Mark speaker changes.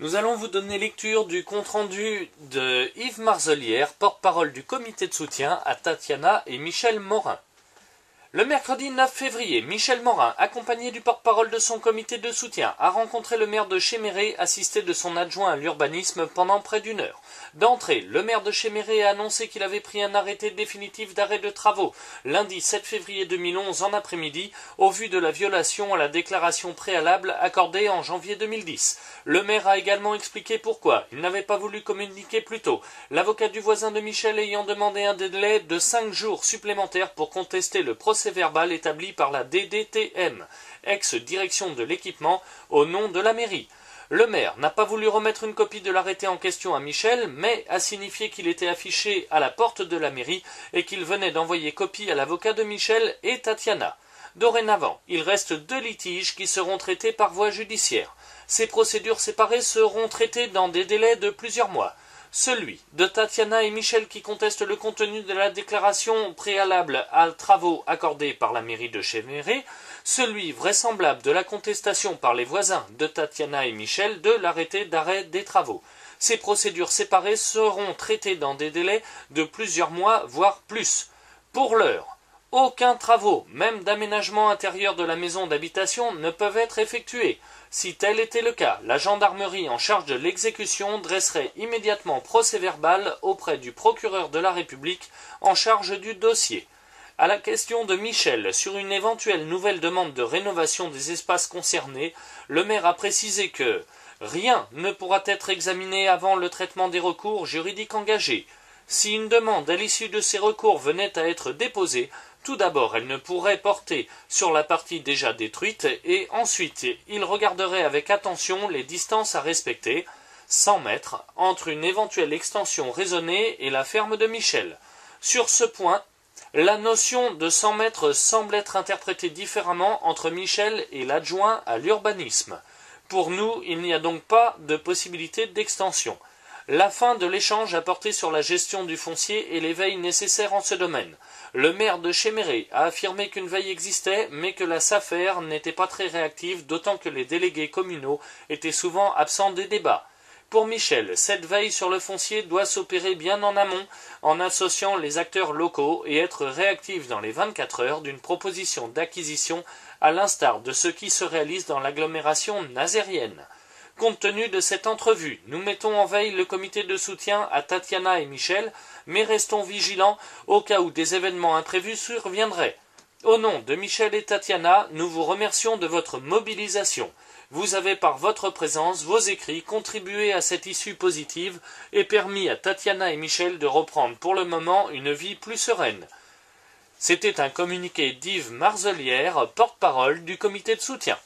Speaker 1: Nous allons vous donner lecture du compte-rendu de Yves Marzelière, porte-parole du comité de soutien à Tatiana et Michel Morin. Le mercredi 9 février, Michel Morin, accompagné du porte-parole de son comité de soutien, a rencontré le maire de Chéméré, assisté de son adjoint à l'urbanisme pendant près d'une heure. D'entrée, le maire de Chéméré a annoncé qu'il avait pris un arrêté définitif d'arrêt de travaux lundi 7 février 2011 en après-midi, au vu de la violation à la déclaration préalable accordée en janvier 2010. Le maire a également expliqué pourquoi il n'avait pas voulu communiquer plus tôt, l'avocat du voisin de Michel ayant demandé un délai de 5 jours supplémentaires pour contester le procès-verbal établi par la DDTM, ex-direction de l'équipement, au nom de la mairie. Le maire n'a pas voulu remettre une copie de l'arrêté en question à Michel, mais a signifié qu'il était affiché à la porte de la mairie et qu'il venait d'envoyer copie à l'avocat de Michel et Tatiana. Dorénavant, il reste 2 litiges qui seront traités par voie judiciaire. Ces procédures séparées seront traitées dans des délais de plusieurs mois. Celui de Tatiana et Michel qui conteste le contenu de la déclaration préalable à travaux accordée par la mairie de Chéméré, celui vraisemblable de la contestation par les voisins de Tatiana et Michel de l'arrêté d'arrêt des travaux. Ces procédures séparées seront traitées dans des délais de plusieurs mois, voire plus. Pour l'heure, aucun travaux, même d'aménagement intérieur de la maison d'habitation, ne peuvent être effectués. Si tel était le cas, la gendarmerie en charge de l'exécution dresserait immédiatement procès-verbal auprès du procureur de la République en charge du dossier. À la question de Michel sur une éventuelle nouvelle demande de rénovation des espaces concernés, le maire a précisé que rien ne pourra être examiné avant le traitement des recours juridiques engagés. Si une demande à l'issue de ces recours venait à être déposée, tout d'abord, elle ne pourrait porter sur la partie déjà détruite et ensuite, il regarderait avec attention les distances à respecter, 100 mètres, entre une éventuelle extension raisonnée et la ferme de Michel. Sur ce point, la notion de 100 mètres semble être interprétée différemment entre Michel et l'adjoint à l'urbanisme. Pour nous, il n'y a donc pas de possibilité d'extension. La fin de l'échange a porté sur la gestion du foncier et les veilles nécessaires en ce domaine. Le maire de Chéméré a affirmé qu'une veille existait, mais que la SAFER n'était pas très réactive, d'autant que les délégués communaux étaient souvent absents des débats. Pour Michel, cette veille sur le foncier doit s'opérer bien en amont, en associant les acteurs locaux et être réactive dans les 24 heures d'une proposition d'acquisition, à l'instar de ce qui se réalise dans l'agglomération nazérienne. Compte tenu de cette entrevue, nous mettons en veille le comité de soutien à Tatiana et Michel, mais restons vigilants au cas où des événements imprévus surviendraient. Au nom de Michel et Tatiana, nous vous remercions de votre mobilisation. Vous avez par votre présence, vos écrits, contribué à cette issue positive et permis à Tatiana et Michel de reprendre pour le moment une vie plus sereine. C'était un communiqué d'Yves Marzelière, porte-parole du comité de soutien.